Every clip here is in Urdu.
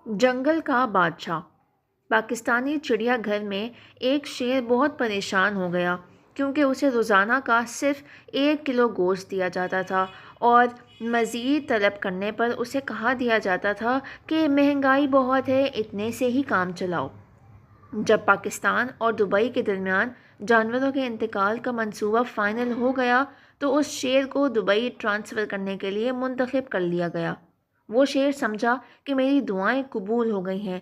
جنگل کا بادشاہ۔ پاکستانی چڑیا گھر میں ایک شیر بہت پریشان ہو گیا کیونکہ اسے روزانہ کا صرف 1 کلو گوشت دیا جاتا تھا اور مزید طلب کرنے پر اسے کہا دیا جاتا تھا کہ مہنگائی بہت ہے، اتنے سے ہی کام چلاؤ۔ جب پاکستان اور دبئی کے درمیان جانوروں کے انتقال کا منصوبہ فائنل ہو گیا تو اس شیر کو دبئی ٹرانسفر کرنے کے لیے منتخب کر لیا گیا۔ وہ شیر سمجھا کہ میری دعائیں قبول ہو گئی ہیں،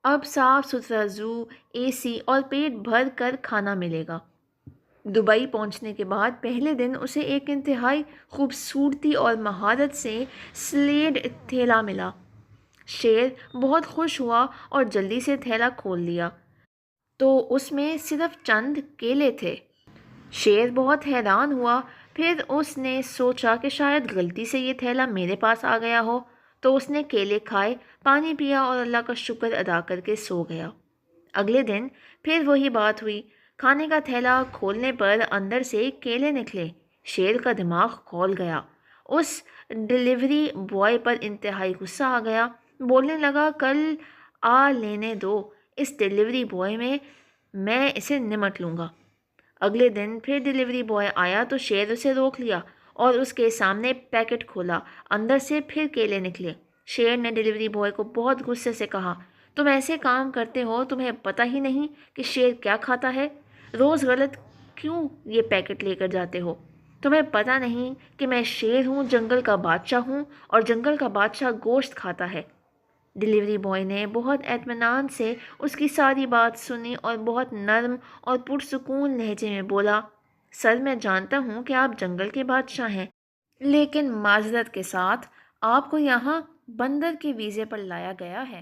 اب صاف ستھرا زو، اے سی اور پیٹ بھر کر کھانا ملے گا۔ دبئی پہنچنے کے بعد پہلے دن اسے ایک انتہائی خوبصورتی اور مہارت سے سلیڈ تھیلا ملا۔ شیر بہت خوش ہوا اور جلدی سے تھیلا کھول لیا تو اس میں صرف چند کیلے تھے۔ شیر بہت حیران ہوا، پھر اس نے سوچا کہ شاید غلطی سے یہ تھیلا میرے پاس آ گیا ہو، تو اس نے کیلے کھائے، پانی پیا اور اللہ کا شکر ادا کر کے سو گیا۔ اگلے دن پھر وہی بات ہوئی، کھانے کا تھیلا کھولنے پر اندر سے کیلے نکلے۔ شیر کا دماغ کھول گیا، اس ڈیلیوری بوائے پر انتہائی غصہ آ گیا، بولنے لگا کل آ لینے دو اس ڈیلیوری بوائے میں اسے نمٹ لوں گا۔ اگلے دن پھر ڈیلیوری بوائے آیا تو شیر اسے روک لیا اور اس کے سامنے پیکٹ کھولا، اندر سے پھر کیلے نکلے۔ شیر نے ڈیلیوری بوائے کو بہت غصے سے کہا، تم ایسے کام کرتے ہو، تمہیں پتہ ہی نہیں کہ شیر کیا کھاتا ہے؟ روز غلط کیوں یہ پیکٹ لے کر جاتے ہو؟ تمہیں پتہ نہیں کہ میں شیر ہوں، جنگل کا بادشاہ ہوں اور جنگل کا بادشاہ گوشت کھاتا ہے۔ ڈیلیوری بوائے نے بہت اطمینان سے اس کی ساری بات سنی اور بہت نرم اور پرسکون لہجے میں بولا، سر میں جانتا ہوں کہ آپ جنگل کے بادشاہ ہیں، لیکن معذرت کے ساتھ آپ کو یہاں بندر کے ویزے پر لایا گیا ہے۔